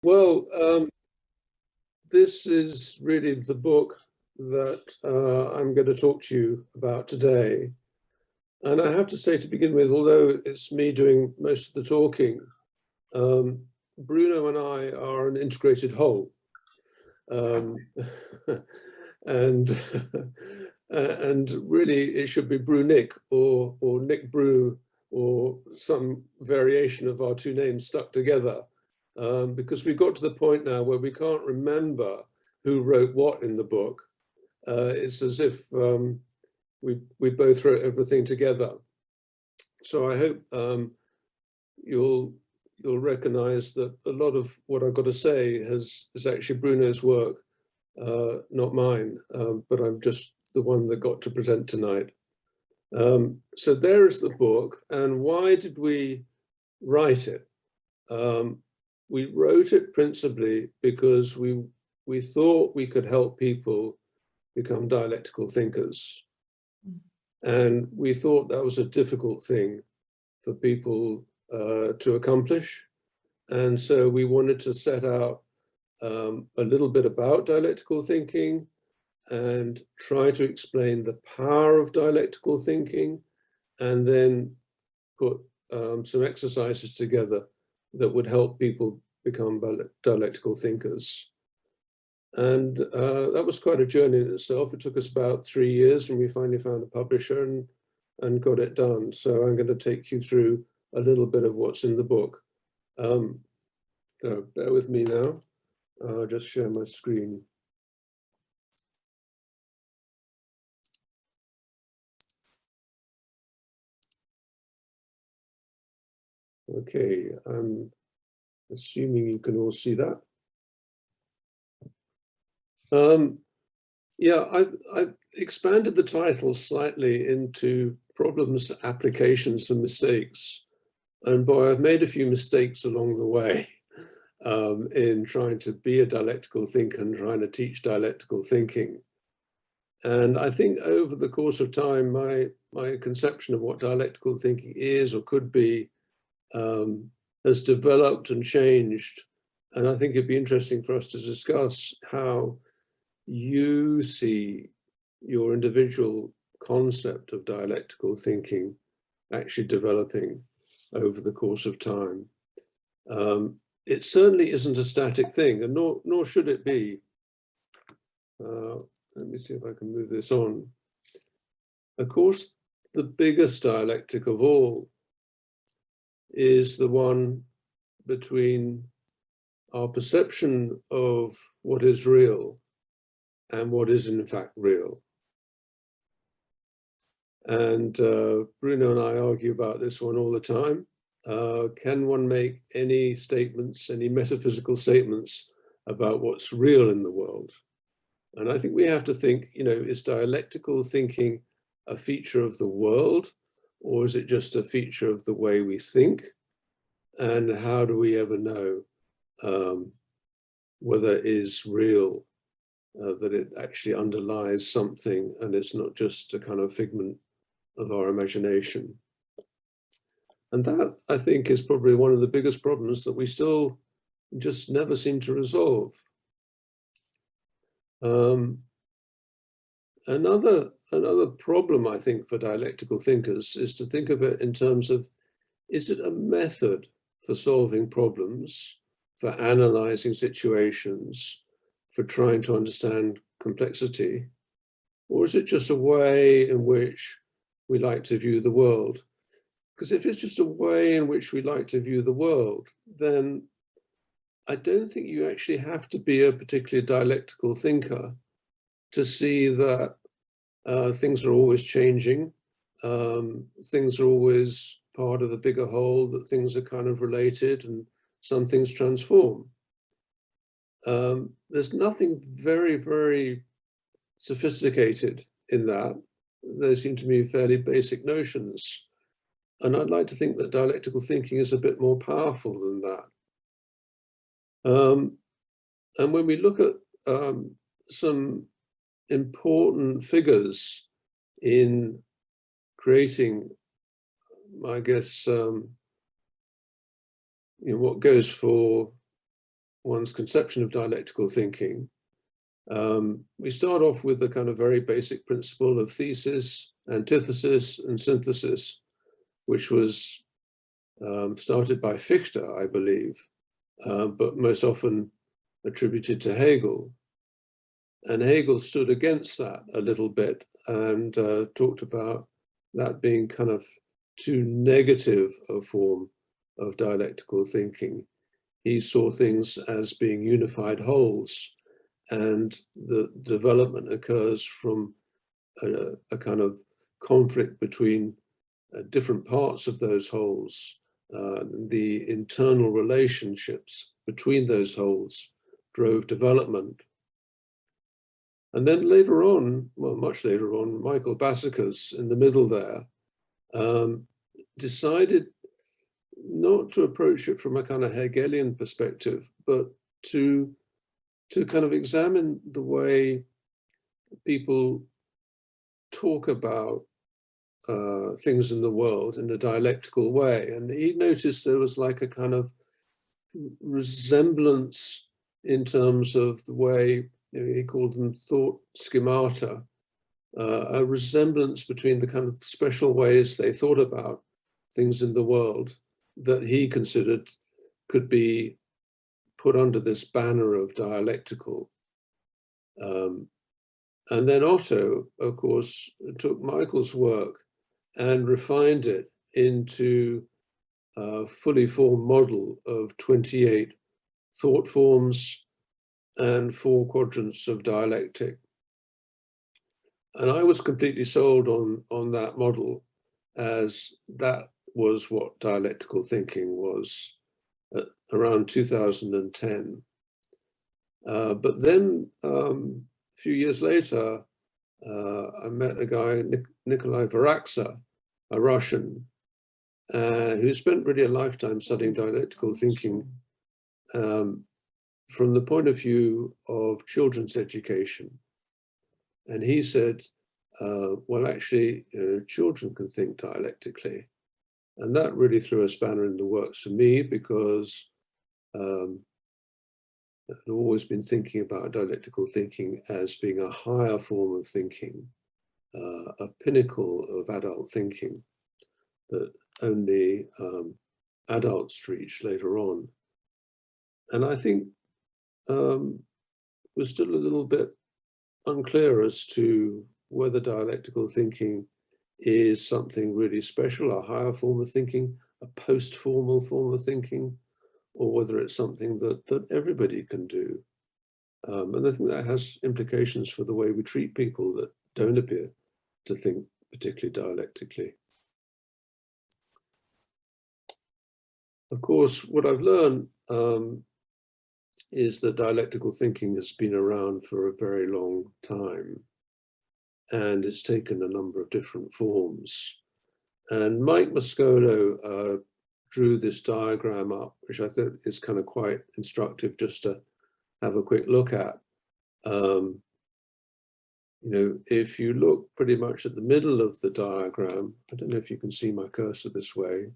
Well, this is really the book that I'm going to talk to you about today. And I have to say to begin with, although it's me doing most of the talking, Bruno and I are an integrated whole. And and really it should be Brew-Nick or Nick Brew or some variation of our two names stuck together. Because we've got to the point now where we can't remember who wrote what in the book. It's as if we both wrote everything together. So I hope you'll recognize that a lot of what I've got to say is actually Bruno's work, not mine, but I'm just the one that got to present tonight. So there's the book. And why did we write it? We wrote it principally because we thought we could help people become dialectical thinkers. And we thought that was a difficult thing for people to accomplish. And so we wanted to set out a little bit about dialectical thinking and try to explain the power of dialectical thinking, and then put some exercises together that would help people become dialectical thinkers. And that was quite a journey in itself. It took us about 3 years, and we finally found a publisher and got it done. So I'm going to take you through a little bit of what's in the book. So bear with me now. I'll just share my screen. Okay, I'm assuming you can all see that. Yeah, I've expanded the title slightly into problems, applications, and mistakes. And boy, I've made a few mistakes along the way in trying to be a dialectical thinker and trying to teach dialectical thinking. And I think over the course of time, my conception of what dialectical thinking is or could be has developed and changed. And I think it'd be interesting for us to discuss how you see your individual concept of dialectical thinking actually developing over the course of time. It certainly isn't a static thing, and nor should it be. Let me see if I can move this on. Of course, the biggest dialectic of all is the one between our perception of what is real and what is in fact real. And Bruno and I argue about this one all the time. Can one make any statements, any metaphysical statements about what's real in the world? And I think we have to think, is dialectical thinking a feature of the world, or is it just a feature of the way we think? And how do we ever know whether it is real, that it actually underlies something and it's not just a kind of figment of our imagination? And that, I think, is probably one of the biggest problems that we still just never seem to resolve. Another problem, I think, for dialectical thinkers is to think of it in terms of, is it a method for solving problems, for analyzing situations, for trying to understand complexity? Or is it just a way in which we like to view the world? Because if it's just a way in which we like to view the world, then I don't think you actually have to be a particularly dialectical thinker to see that things are always changing, things are always part of a bigger whole, that things are kind of related and some things transform. There's nothing very, very sophisticated in that. They seem to me fairly basic notions. And I'd like to think that dialectical thinking is a bit more powerful than that. And when we look at some important figures in creating, I guess, what goes for one's conception of dialectical thinking, we start off with the kind of very basic principle of thesis, antithesis, and synthesis, which was started by Fichte, I believe, but most often attributed to Hegel. And Hegel stood against that a little bit and talked about that being kind of too negative a form of dialectical thinking. He saw things as being unified wholes, and the development occurs from a kind of conflict between different parts of those wholes. The internal relationships between those wholes drove development. And then later on, well, much later on, Michael Bassicus in the middle there decided not to approach it from a kind of Hegelian perspective, but to kind of examine the way people talk about things in the world in a dialectical way. And he noticed there was like a kind of resemblance in terms of the way, he called them thought schemata, a resemblance between the kind of special ways they thought about things in the world that he considered could be put under this banner of dialectical. And then Otto, of course, took Michael's work and refined it into a fully formed model of 28 thought forms and 4 quadrants of dialectic. And I was completely sold on that model, as that was what dialectical thinking was around 2010. But then a few years later, I met a guy, Nikolai Varaksa, a Russian, who spent really a lifetime studying dialectical thinking from the point of view of children's education. And he said, well, actually, children can think dialectically. And that really threw a spanner in the works for me, because I've always been thinking about dialectical thinking as being a higher form of thinking, a pinnacle of adult thinking that only adults reach later on. And I think we're still a little bit unclear as to whether dialectical thinking is something really special, a higher form of thinking, a post-formal form of thinking, or whether it's something that everybody can do. And I think that has implications for the way we treat people that don't appear to think particularly dialectically. Of course, what I've learned is that dialectical thinking has been around for a very long time, and it's taken a number of different forms. And Mike Moscolo drew this diagram up, which I think is kind of quite instructive just to have a quick look at. You know, if you look pretty much at the middle of the diagram, I don't know if you can see my cursor this way,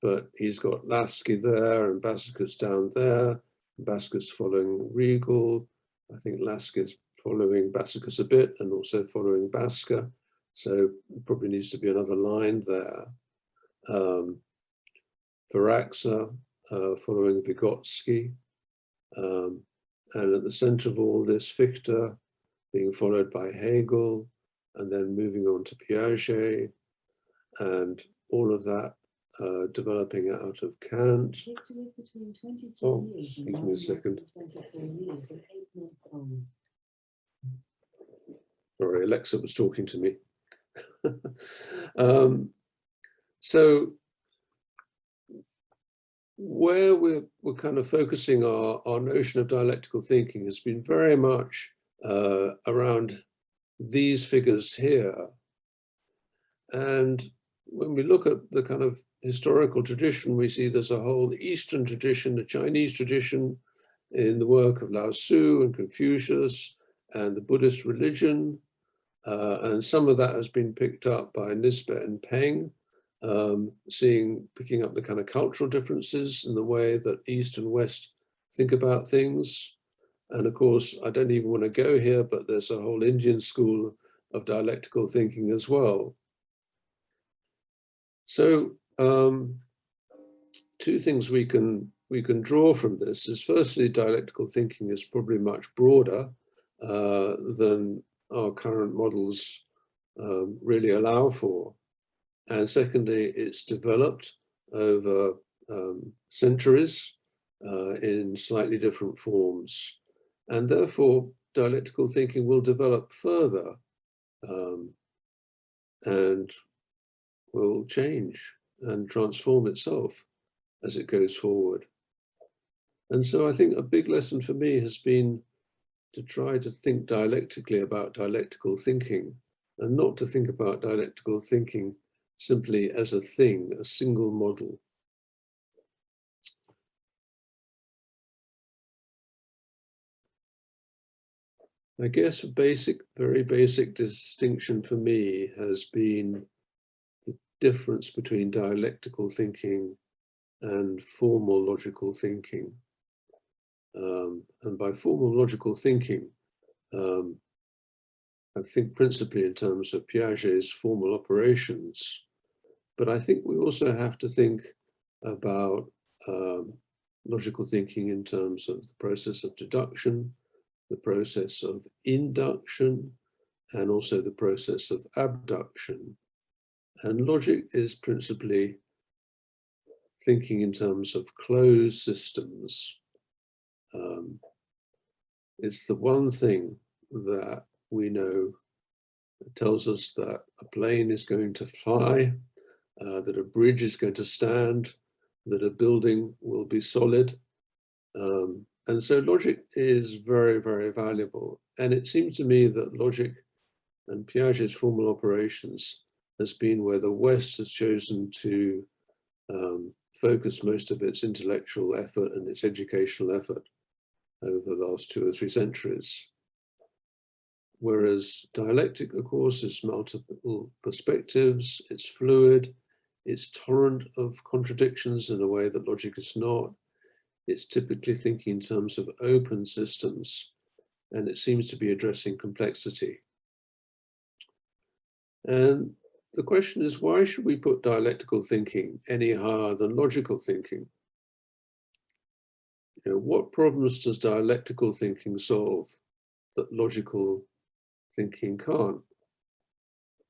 but he's got Lasky there and Bassicus down there, Bassicus following Regal. I think Lasky's following Bassicus a bit and also following Basker. So probably needs to be another line there. Varaksa following Vygotsky. And at the center of all this, Fichte being followed by Hegel, and then moving on to Piaget, and all of that developing out of Kant. Oh, excuse me a second. Sorry, Alexa was talking to me. So where we're kind of focusing our notion of dialectical thinking has been very much around these figures here. And when we look at the kind of historical tradition, we see there's a whole Eastern tradition, a Chinese tradition in the work of Lao Tzu and Confucius and the Buddhist religion. And some of that has been picked up by Nisbet and Peng, picking up the kind of cultural differences in the way that East and West think about things. And of course, I don't even want to go here, but there's a whole Indian school of dialectical thinking as well. So two things we can draw from this is, firstly, dialectical thinking is probably much broader than our current models really allow for. And secondly, it's developed over centuries in slightly different forms. And therefore, dialectical thinking will develop further and will change and transform itself as it goes forward. And so I think a big lesson for me has been to try to think dialectically about dialectical thinking, and not to think about dialectical thinking simply as a thing, a single model. I guess a very basic distinction for me has been the difference between dialectical thinking and formal logical thinking. And by formal logical thinking, I think principally in terms of Piaget's formal operations, but I think we also have to think about logical thinking in terms of the process of deduction, the process of induction, and also the process of abduction. And logic is principally thinking in terms of closed systems. It's the one thing that we know that tells us that a plane is going to fly, that a bridge is going to stand, that a building will be solid. And so logic is very, very valuable. And it seems to me that logic and Piaget's formal operations has been where the West has chosen to focus most of its intellectual effort and its educational effort over the last 2 or 3 centuries. Whereas dialectic, of course, is multiple perspectives, it's fluid, it's tolerant of contradictions in a way that logic is not. It's typically thinking in terms of open systems, and it seems to be addressing complexity. And the question is, why should we put dialectical thinking any higher than logical thinking? You know, what problems does dialectical thinking solve that logical thinking can't?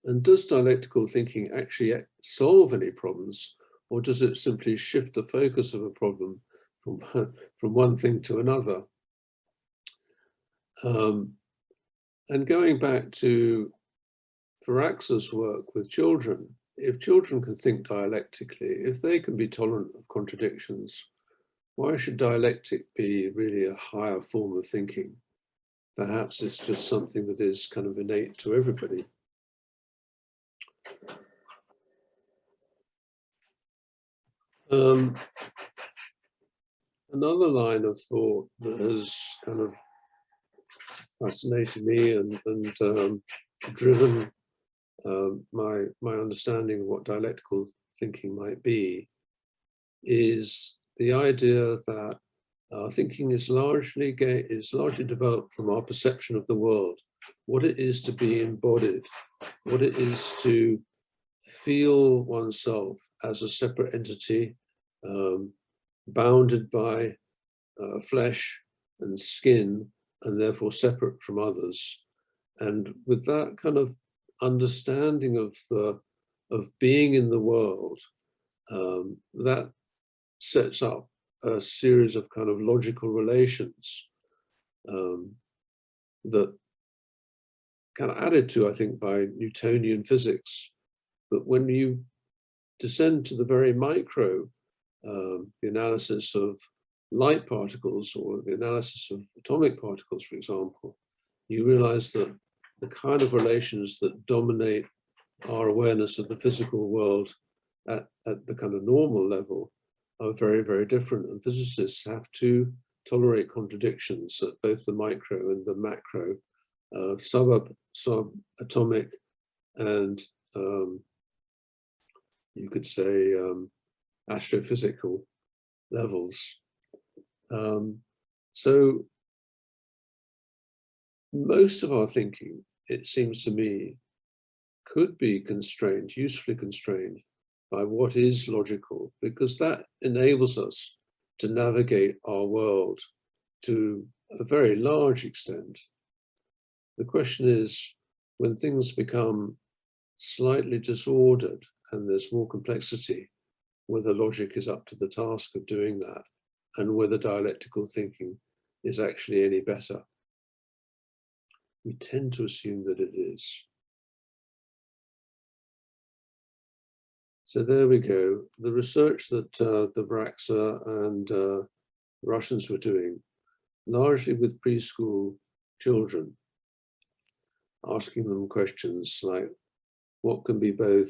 And does dialectical thinking actually solve any problems, or does it simply shift the focus of a problem from one thing to another? And going back to Varax's work with children, if children can think dialectically, if they can be tolerant of contradictions, why should dialectic be really a higher form of thinking? Perhaps it's just something that is kind of innate to everybody. Another line of thought that has kind of fascinated me and driven my understanding of what dialectical thinking might be is the idea that our thinking is largely developed from our perception of the world, what it is to be embodied, what it is to feel oneself as a separate entity, bounded by flesh and skin, and therefore separate from others. And with that kind of understanding of being in the world, that sets up a series of kind of logical relations that kind of added to, I think, by Newtonian physics. But when you descend to the very micro, the analysis of light particles or the analysis of atomic particles, for example, you realize that the kind of relations that dominate our awareness of the physical world at the kind of normal level are very, very different. And physicists have to tolerate contradictions at both the micro and the macro, subatomic and you could say, astrophysical levels. So most of our thinking, it seems to me, could be constrained, usefully constrained, by what is logical, because that enables us to navigate our world to a very large extent. The question is, when things become slightly disordered and there's more complexity, whether logic is up to the task of doing that, and whether dialectical thinking is actually any better. We tend to assume that it is. So there we go. The research that the Varaxa and Russians were doing, largely with preschool children, asking them questions like, what can be both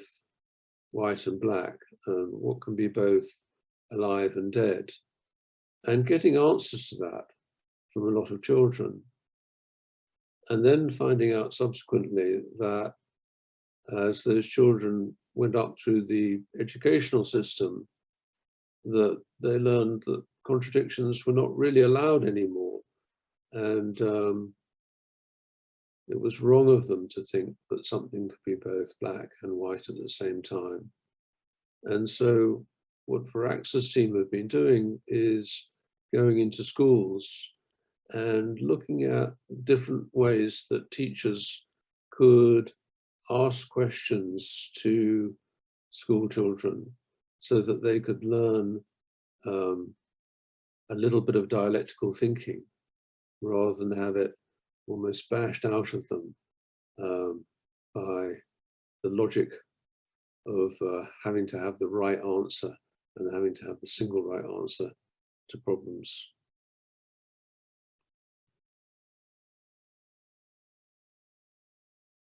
white and black, and what can be both alive and dead, and getting answers to that from a lot of children. And then finding out subsequently that as those children went up through the educational system, that they learned that contradictions were not really allowed anymore. And it was wrong of them to think that something could be both black and white at the same time. And so what Varaxa's team have been doing is going into schools and looking at different ways that teachers could ask questions to school children so that they could learn a little bit of dialectical thinking rather than have it almost bashed out of them by the logic of having to have the right answer and having to have the single right answer to problems.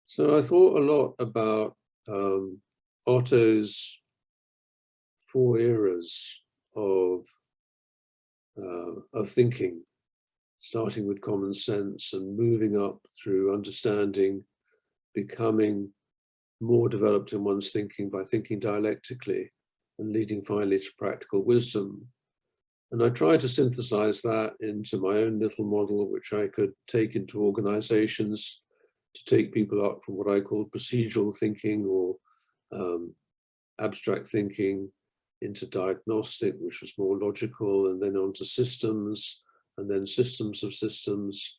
So I thought a lot about Otto's 4 eras of thinking, starting with common sense and moving up through understanding, becoming more developed in one's thinking by thinking dialectically, and leading finally to practical wisdom. And I tried to synthesize that into my own little model, which I could take into organizations to take people up from what I call procedural thinking or abstract thinking into diagnostic, which was more logical, and then onto systems, and then systems of systems,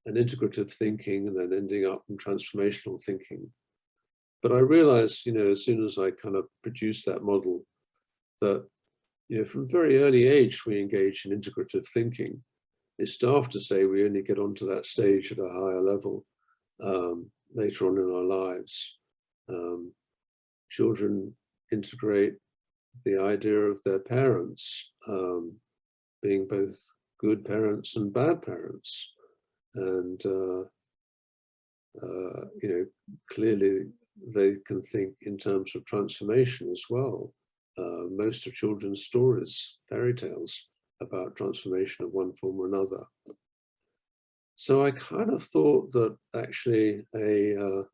and integrative thinking, and then ending up in transformational thinking. But I realized, as soon as I kind of produced that model, that, from very early age, we engage in integrative thinking. It's daft to say we only get onto that stage at a higher level later on in our lives. Children integrate the idea of their parents being both good parents and bad parents. And, clearly they can think in terms of transformation as well. Most of children's stories, fairy tales about transformation of one form or another. So I kind of thought that actually a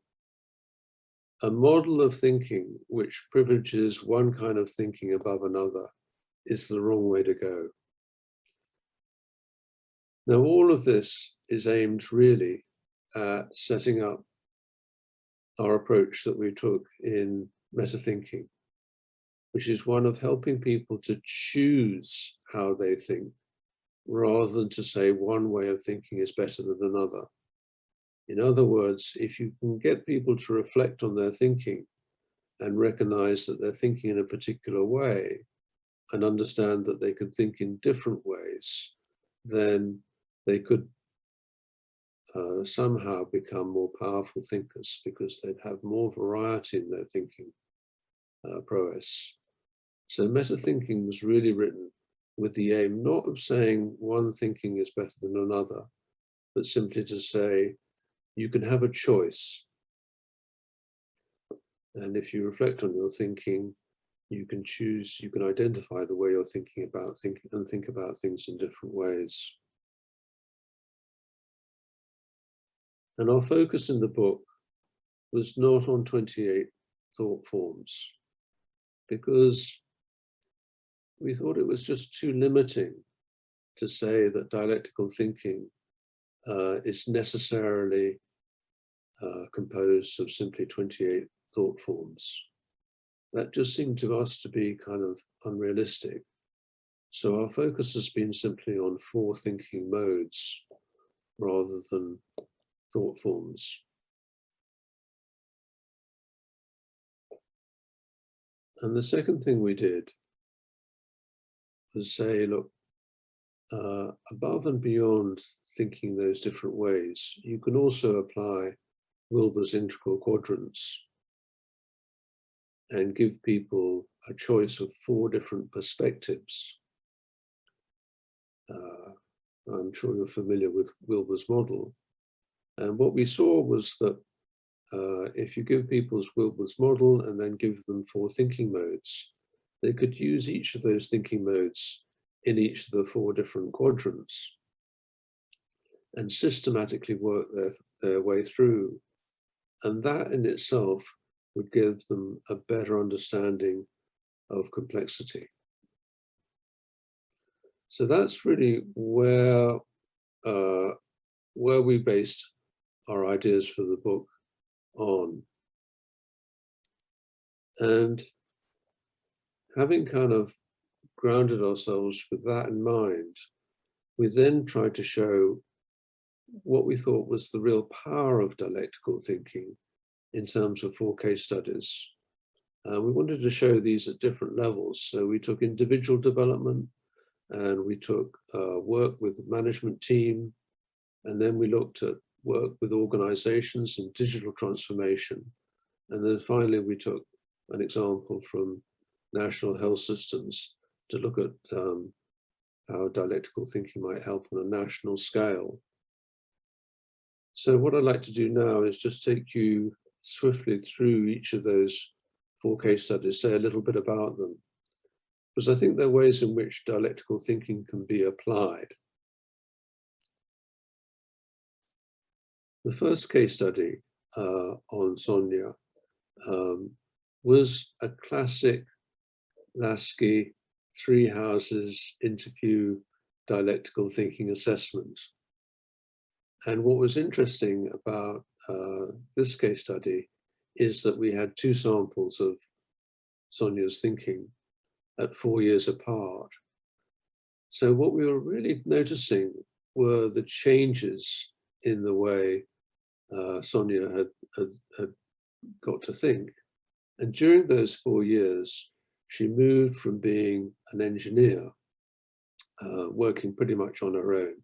model of thinking which privileges one kind of thinking above another is the wrong way to go. Now, all of this is aimed really at setting up our approach that we took in metathinking, which is one of helping people to choose how they think, rather than to say one way of thinking is better than another. In other words, if you can get people to reflect on their thinking and recognize that they're thinking in a particular way and understand that they can think in different ways, then they could somehow become more powerful thinkers because they'd have more variety in their thinking prowess. So metathinking was really written with the aim not of saying one thinking is better than another, but simply to say you can have a choice. And if you reflect on your thinking, you can choose, you can identify the way you're thinking about thinking and think about things in different ways. And our focus in the book was not on 28 thought forms. because we thought it was just too limiting to say that dialectical thinking is necessarily composed of simply 28 thought forms. That just seemed to us to be kind of unrealistic. So our focus has been simply on 4 thinking modes rather than thought forms. And the second thing we did was say, look, above and beyond thinking those different ways, you can also apply Wilber's integral quadrants and give people a choice of 4 different perspectives. I'm sure you're familiar with Wilber's model. And what we saw was that if you give people Wilber's model and then give them 4 thinking modes, they could use each of those thinking modes in each of the 4 different quadrants and systematically work their way through. And that in itself would give them a better understanding of complexity. So that's really where we based our ideas for the book on. And having kind of grounded ourselves with that in mind, we then tried to show what we thought was the real power of dialectical thinking in terms of 4 case studies. We wanted to show these at different levels. So we took individual development, and we took work with the management team, and then we looked at work with organizations and digital transformation. And then finally, we took an example from national health systems to look at how dialectical thinking might help on a national scale. So what I'd like to do now is just take you swiftly through each of those 4 case studies, say a little bit about them, because I think there are ways in which dialectical thinking can be applied. The first case study on Sonia was a classic Lasky 3 houses interview dialectical thinking assessment. And what was interesting about this case study is that we had 2 samples of Sonia's thinking at 4 years apart. So what we were really noticing were the changes in the way Sonia had got to think. And during those 4 years, she moved from being an engineer, working pretty much on her own,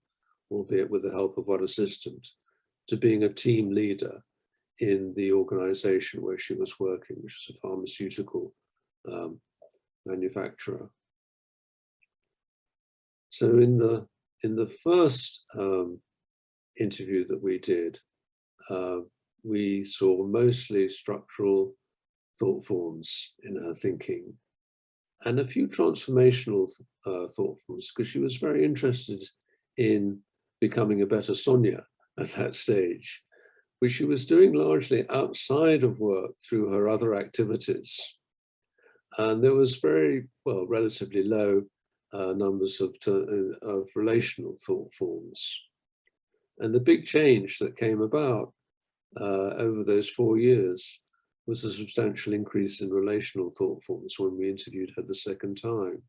albeit with the help of one assistant, to being a team leader in the organization where she was working, which was a pharmaceutical manufacturer. So in the first interview that we did, we saw mostly structural thought forms in her thinking and a few transformational thought forms, because she was very interested in becoming a better Sonia at that stage, which she was doing largely outside of work through her other activities. And there was relatively low numbers of relational thought forms. And the big change that came about over those 4 years was a substantial increase in relational thought forms when we interviewed her the second time.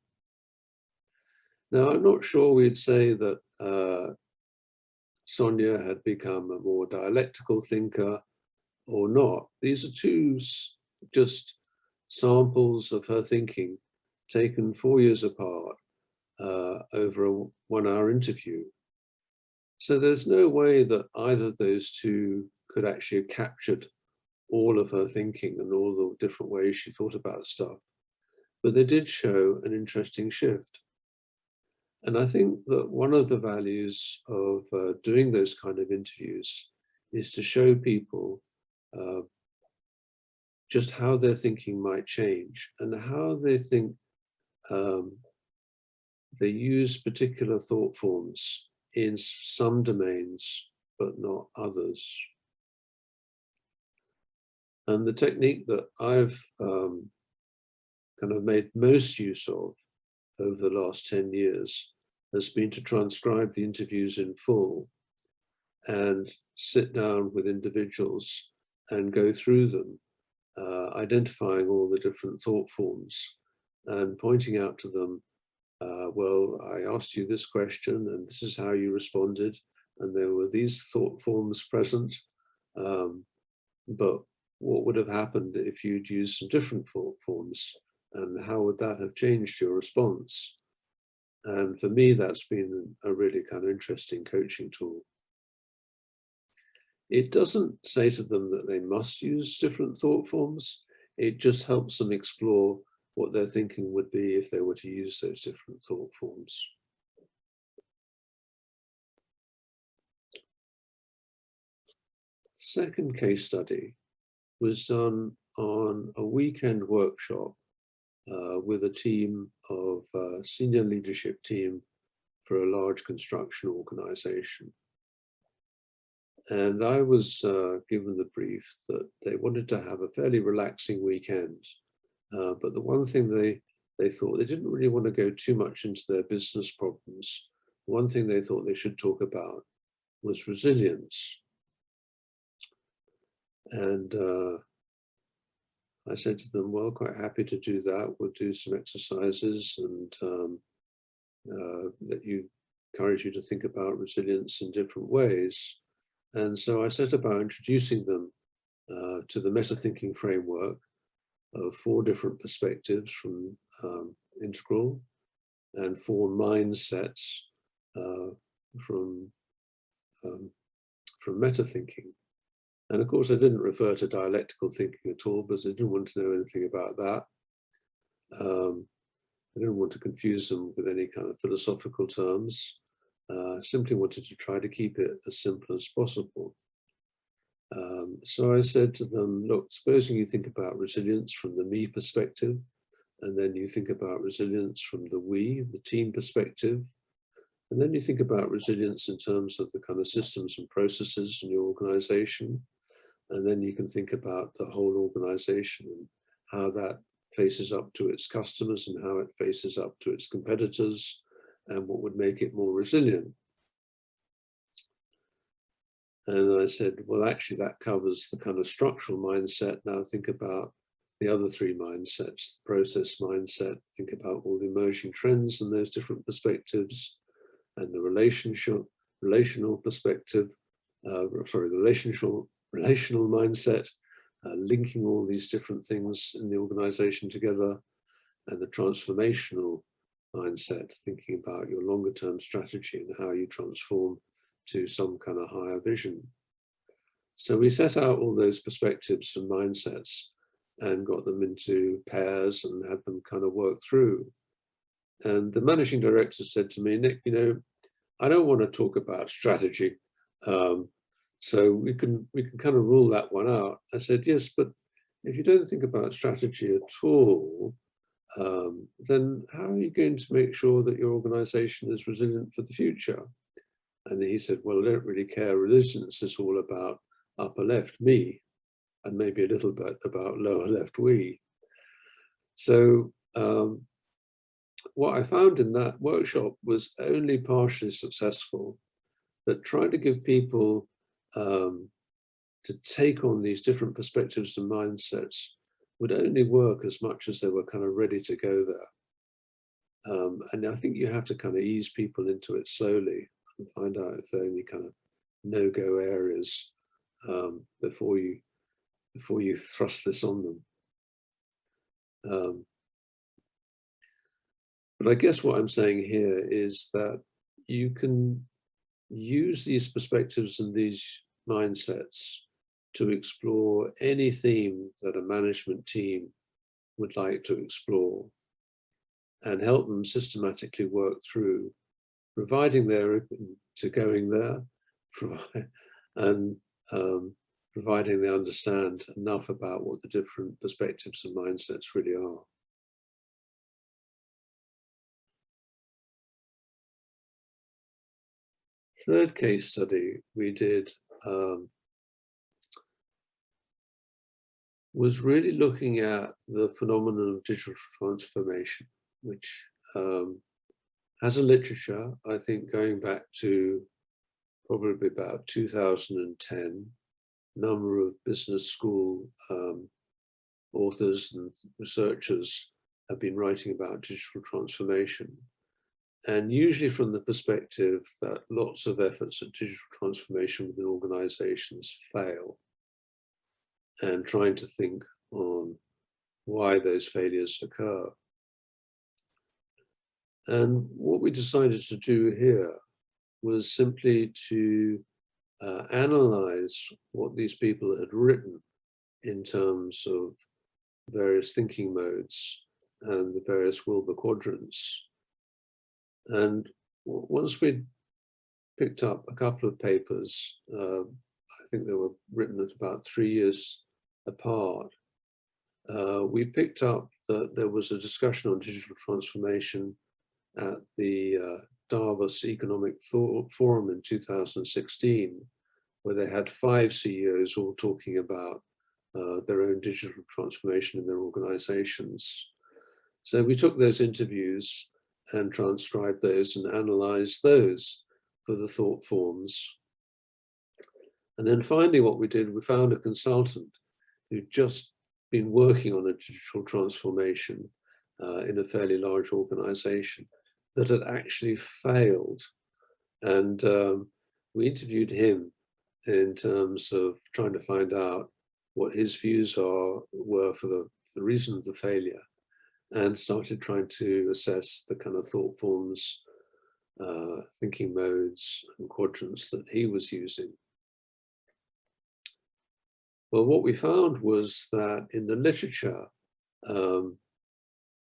Now, I'm not sure we'd say that Sonia had become a more dialectical thinker or not. These are 2 just samples of her thinking taken 4 years apart over a 1-hour interview. So there's no way that either of those 2 could actually have captured all of her thinking and all the different ways she thought about stuff. But they did show an interesting shift. And I think that one of the values of doing those kind of interviews is to show people just how their thinking might change and how they think they use particular thought forms in some domains, but not others. And the technique that I've kind of made most use of over the last 10 years has been to transcribe the interviews in full and sit down with individuals and go through them, identifying all the different thought forms and pointing out to them, well, I asked you this question and this is how you responded, and there were these thought forms present, but what would have happened if you'd used some different thought forms, and how would that have changed your response? And for me, that's been a really kind of interesting coaching tool. It doesn't say to them that they must use different thought forms. It just helps them explore what their thinking would be if they were to use those different thought forms. Second case study was done on a weekend workshop with a team of senior leadership team for a large construction organization. And I was given the brief that they wanted to have a fairly relaxing weekend. But the one thing they thought, they didn't really want to go too much into their business problems. One thing they thought they should talk about was resilience. And I said to them, well, quite happy to do that. We'll do some exercises and encourage you to think about resilience in different ways. And so I set about introducing them to the METATHINKING Framework of 4 different perspectives from integral and 4 mindsets from METATHINKING. And of course, I didn't refer to dialectical thinking at all because I didn't want to know anything about that. I didn't want to confuse them with any kind of philosophical terms. Simply wanted to try to keep it as simple as possible. So I said to them, look, supposing you think about resilience from the me perspective, and then you think about resilience from the we, the team perspective, and then you think about resilience in terms of the kind of systems and processes in your organization, and then you can think about the whole organization and how that faces up to its customers and how it faces up to its competitors and what would make it more resilient. And I said, well, actually, that covers the kind of structural mindset. Now think about the other 3 mindsets, the process mindset, think about all the emerging trends and those different perspectives, and the relational perspective, the relational mindset, linking all these different things in the organization together, and the transformational mindset, thinking about your longer term strategy and how you transform to some kind of higher vision. So we set out all those perspectives and mindsets and got them into pairs and had them kind of work through. And the managing director said to me, Nick, you know, I don't want to talk about strategy. So we can kind of rule that one out. I said, yes, but if you don't think about strategy at all, then how are you going to make sure that your organization is resilient for the future? And he said, well, I don't really care. Resilience is all about upper left, me, and maybe a little bit about lower left, we. So what I found in that workshop was only partially successful, that trying to give people to take on these different perspectives and mindsets would only work as much as they were kind of ready to go there. And I think you have to kind of ease people into it slowly and find out if there are any kind of no-go areas before you thrust this on them. But I guess what I'm saying here is that you can use these perspectives and these mindsets to explore any theme that a management team would like to explore and help them systematically work through, providing they're open to going there and providing they understand enough about what the different perspectives and mindsets really are. Third case study we did was really looking at the phenomenon of digital transformation, which has a literature, I think, going back to probably about 2010, number of business school authors and researchers have been writing about digital transformation. And usually from the perspective that lots of efforts at digital transformation within organizations fail, and trying to think on why those failures occur. And what we decided to do here was simply to analyze what these people had written in terms of various thinking modes and the various Wilber quadrants. And once we'd picked up a couple of papers, I think they were written at about 3 years apart, we picked up that there was a discussion on digital transformation at the Davos Economic Forum in 2016, where they had 5 CEOs all talking about their own digital transformation in their organizations. So we took those interviews and transcribed those and analyzed those for the thought forms. And then finally what we did, we found a consultant who'd just been working on a digital transformation in a fairly large organization that had actually failed. And we interviewed him in terms of trying to find out what his views were for the reason of the failure, and started trying to assess the kind of thought forms, thinking modes and quadrants that he was using. Well, what we found was that in the literature,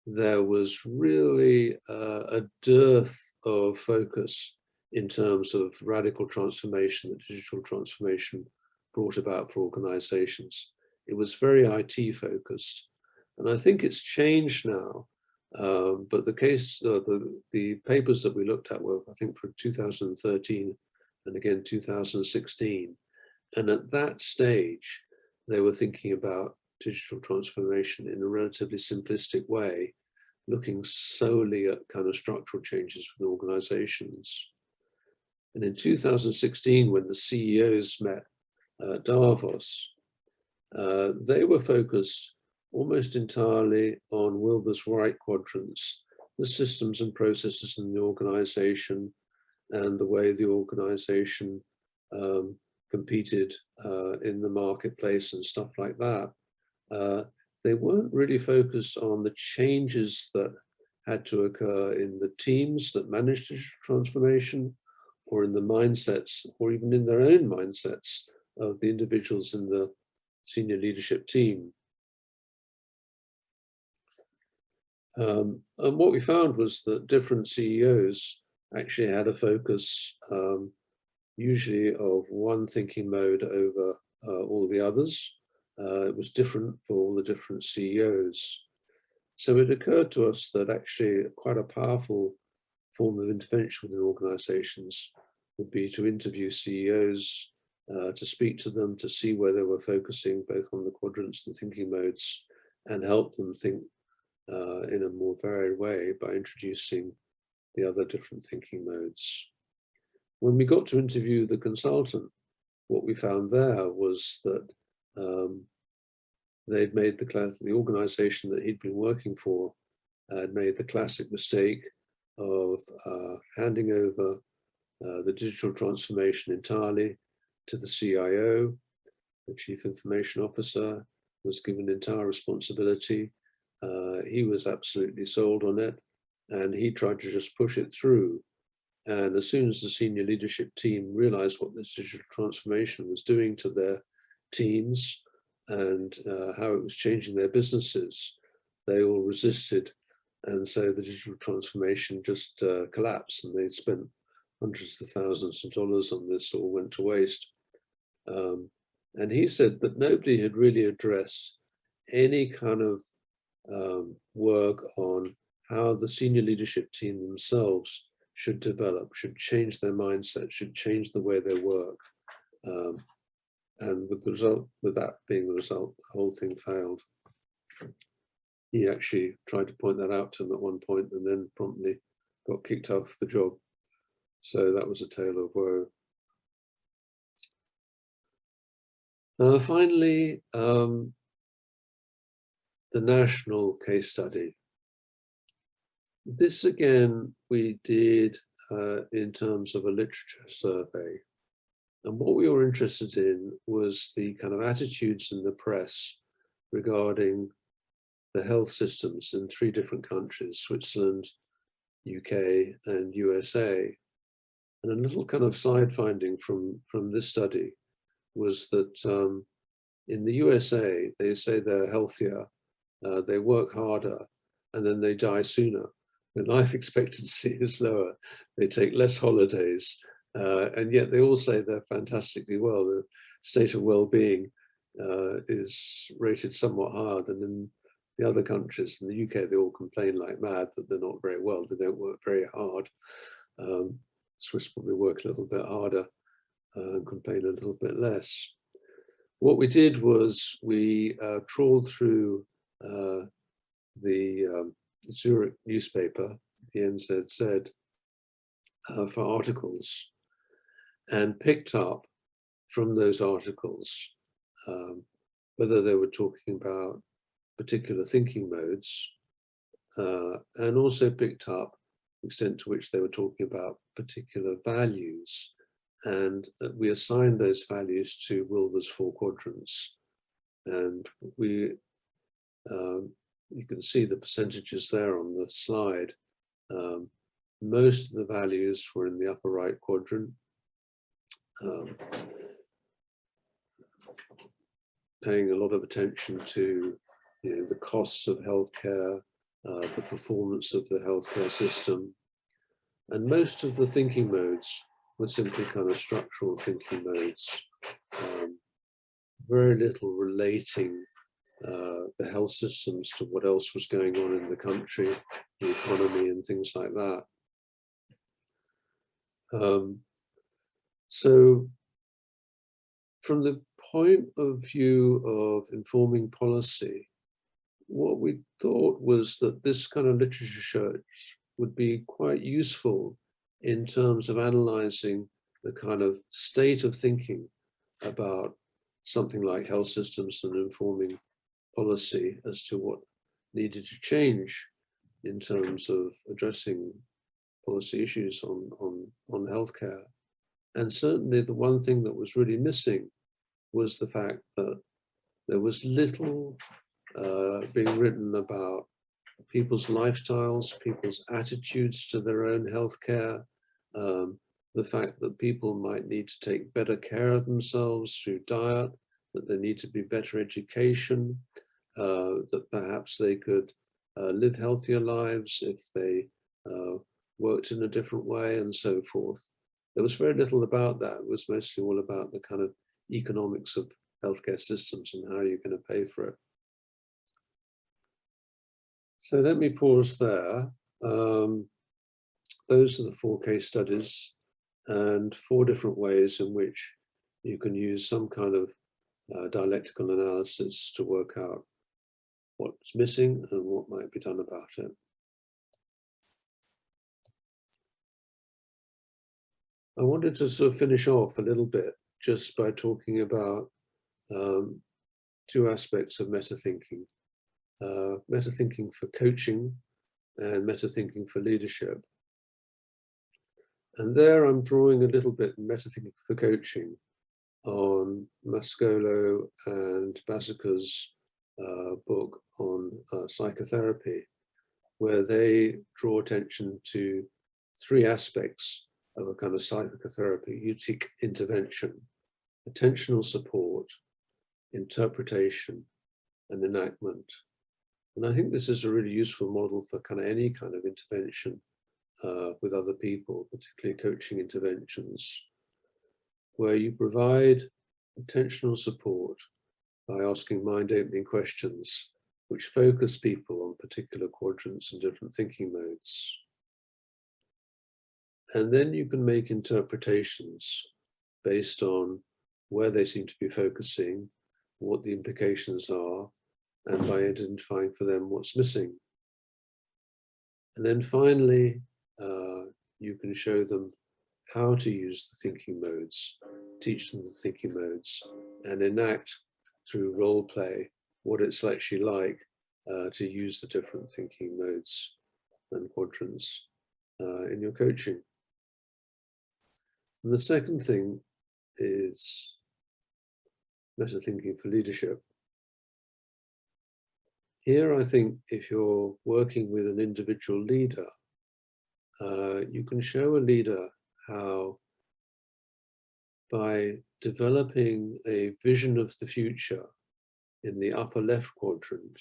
there was really a dearth of focus in terms of radical transformation that digital transformation brought about for organizations. It was very IT focused. And I think it's changed now, but the papers that we looked at were, I think, from 2013 and again 2016. And at that stage, they were thinking about digital transformation in a relatively simplistic way, looking solely at kind of structural changes within organizations. And in 2016, when the CEOs met at Davos, they were focused almost entirely on Wilber's right quadrants, the systems and processes in the organization and the way the organization competed in the marketplace and stuff like that. They weren't really focused on the changes that had to occur in the teams that managed digital transformation, or in the mindsets, or even in their own mindsets of the individuals in the senior leadership team. And what we found was that different CEOs actually had a focus, usually of one thinking mode over all the others. It was different for all the different CEOs. So it occurred to us that actually quite a powerful form of intervention within organizations would be to interview CEOs, to speak to them, to see where they were focusing both on the quadrants and thinking modes, and help them think in a more varied way by introducing the other different thinking modes. When we got to interview the consultant, what we found there was that they'd made the organization that he'd been working for had made the classic mistake of handing over the digital transformation entirely to the CIO. The Chief Information Officer was given entire responsibility. He was absolutely sold on it, and he tried to just push it through. And as soon as the senior leadership team realized what this digital transformation was doing to their teams and how it was changing their businesses, they all resisted. And so the digital transformation just collapsed, and they spent hundreds of thousands of dollars on this, all went to waste. And he said that nobody had really addressed any kind of work on how the senior leadership team themselves should develop, should change their mindset, should change the way they work. And with the result, with that being the result, the whole thing failed. He actually tried to point that out to him at one point and then promptly got kicked off the job. So that was a tale of woe. Finally, the national case study. This again, we did in terms of a literature survey. And what we were interested in was the kind of attitudes in the press regarding the health systems in 3 different countries, Switzerland, UK, and USA. And a little kind of side finding from this study was that in the USA, they say they're healthier, they work harder, and then they die sooner. When life expectancy is lower, they take less holidays, and yet they all say they're fantastically well. The state of well-being is rated somewhat higher than in the other countries. In the UK, they all complain like mad that they're not very well, they don't work very hard. Swiss probably work a little bit harder and complain a little bit less. What we did was we trawled through the Zurich newspaper, the NZZ, for articles, and picked up from those articles whether they were talking about particular thinking modes, and also picked up the extent to which they were talking about particular values. And we assigned those values to Wilber's 4 quadrants. And we, you can see the percentages there on the slide. Most of the values were in the upper right quadrant. Paying a lot of attention to the costs of healthcare, the performance of the healthcare system. And most of the thinking modes were simply kind of structural thinking modes. Very little relating the health systems to what else was going on in the country, the economy and things like that. So from the point of view of informing policy, what we thought was that this kind of literature search would be quite useful in terms of analysing the kind of state of thinking about something like health systems and informing policy as to what needed to change in terms of addressing policy issues on healthcare. And certainly the one thing that was really missing was the fact that there was little being written about people's lifestyles, people's attitudes to their own healthcare, the fact that people might need to take better care of themselves through diet, that there need to be better education, that perhaps they could live healthier lives if they worked in a different way and so forth. There was very little about that. It was mostly all about the kind of economics of healthcare systems and how you're going to pay for it. So let me pause there. Those are the 4 case studies and 4 different ways in which you can use some kind of dialectical analysis to work out what's missing and what might be done about it. I wanted to sort of finish off a little bit just by talking about 2 aspects of meta-thinking. Meta-thinking for coaching and meta-thinking for leadership. And there I'm drawing a little bit meta-thinking for coaching on Mascolo and Basica's book on psychotherapy, where they draw attention to 3 aspects of a kind of psychotherapeutic intervention: attentional support, interpretation, and enactment. And I think this is a really useful model for kind of any kind of intervention with other people, particularly coaching interventions, where you provide attentional support by asking mind-opening questions which focus people on particular quadrants and different thinking modes. And then you can make interpretations based on where they seem to be focusing, what the implications are, and by identifying for them what's missing. And then finally, you can show them how to use the thinking modes, teach them the thinking modes, and enact through role play what it's actually like to use the different thinking modes and quadrants in your coaching. And the second thing is meta-thinking for leadership. Here, I think if you're working with an individual leader, you can show a leader how, by developing a vision of the future in the upper left quadrant,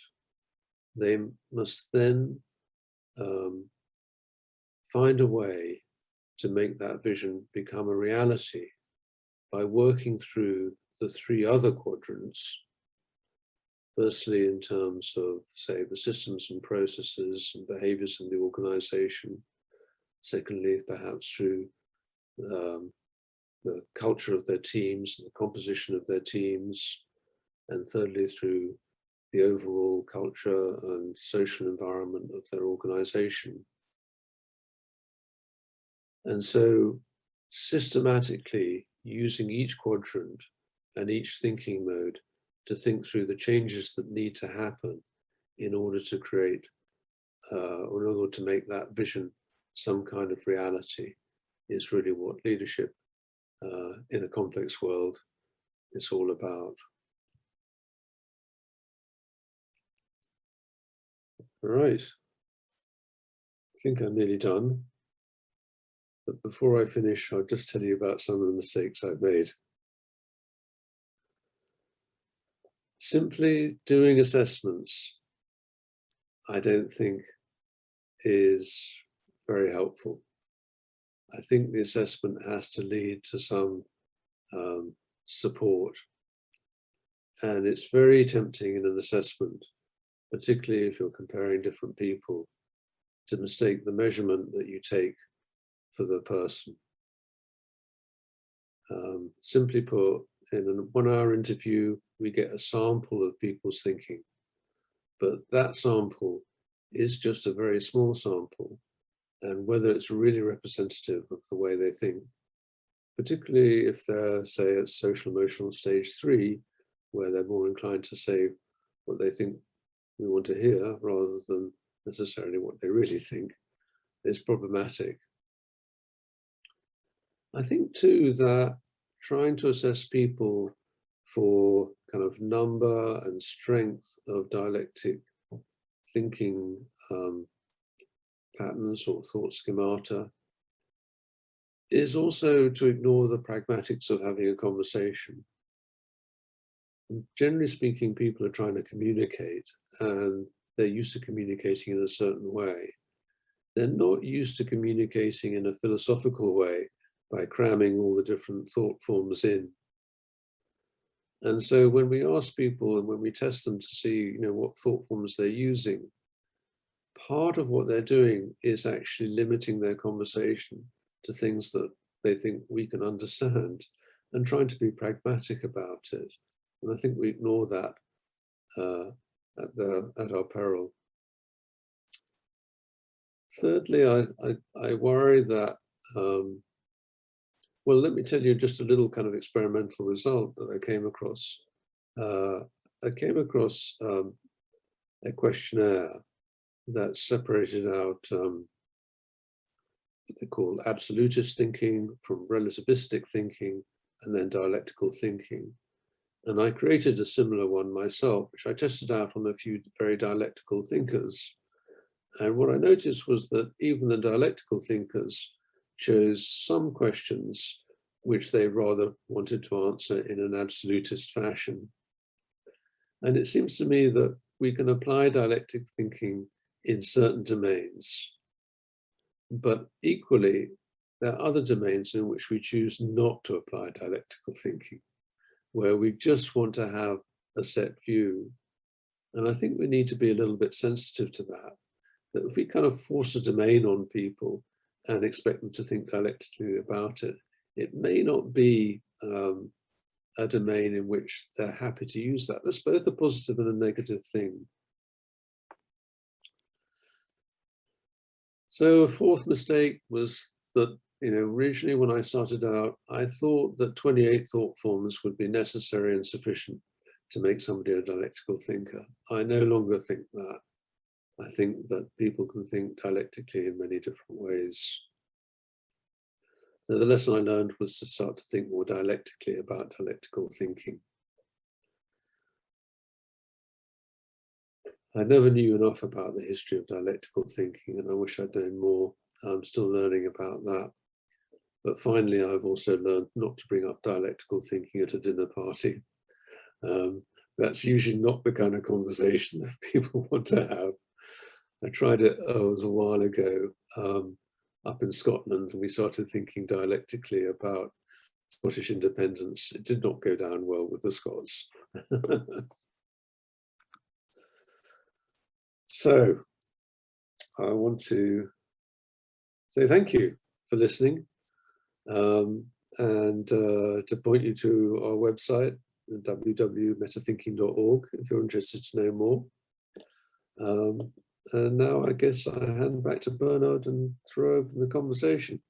they must then find a way to make that vision become a reality by working through the three other quadrants. Firstly, in terms of, say, the systems and processes and behaviors in the organization. Secondly, perhaps through the culture of their teams and the composition of their teams. And thirdly, through the overall culture and social environment of their organization. And so systematically using each quadrant and each thinking mode to think through the changes that need to happen in order to create, or in order to make that vision some kind of reality, is really what leadership in a complex world is all about. All right, I think I'm nearly done. But before I finish, I'll just tell you about some of the mistakes I've made. Simply doing assessments, I don't think is very helpful. I think the assessment has to lead to some support. And it's very tempting in an assessment, particularly if you're comparing different people, to mistake the measurement that you take for the person. Simply put, in a 1-hour interview, we get a sample of people's thinking, but that sample is just a very small sample, and whether it's really representative of the way they think, particularly if they're, say, at social emotional stage 3, where they're more inclined to say what they think we want to hear rather than necessarily what they really think, is problematic. I think too that trying to assess people for kind of number and strength of dialectic thinking patterns or thought schemata is also to ignore the pragmatics of having a conversation. And generally speaking, people are trying to communicate and they're used to communicating in a certain way. They're not used to communicating in a philosophical way by cramming all the different thought forms in. And so when we ask people and when we test them to see, what thought forms they're using, part of what they're doing is actually limiting their conversation to things that they think we can understand and trying to be pragmatic about it. And I think we ignore that at our peril. Thirdly, I worry that, well, let me tell you just a little kind of experimental result that I came across. I came across a questionnaire that separated out what they call absolutist thinking from relativistic thinking and then dialectical thinking. And I created a similar one myself, which I tested out on a few very dialectical thinkers. And what I noticed was that even the dialectical thinkers chose some questions which they rather wanted to answer in an absolutist fashion. And it seems to me that we can apply dialectic thinking in certain domains, but equally, there are other domains in which we choose not to apply dialectical thinking, where we just want to have a set view. And I think we need to be a little bit sensitive to that if we kind of force a domain on people and expect them to think dialectically about it, it may not be a domain in which they're happy to use that. That's both a positive and a negative thing. So a fourth mistake was that, originally when I started out, I thought that 28 thought forms would be necessary and sufficient to make somebody a dialectical thinker. I no longer think that. I think that people can think dialectically in many different ways. So the lesson I learned was to start to think more dialectically about dialectical thinking. I never knew enough about the history of dialectical thinking, and I wish I'd known more. I'm still learning about that. But finally, I've also learned not to bring up dialectical thinking at a dinner party. That's usually not the kind of conversation that people want to have. I tried it, it was a while ago, up in Scotland, and we started thinking dialectically about Scottish independence. It did not go down well with the Scots. So I want to say thank you for listening, and to point you to our website, www.metathinking.org, if you're interested to know more. And now I guess I hand back to Bernard and throw open the conversation.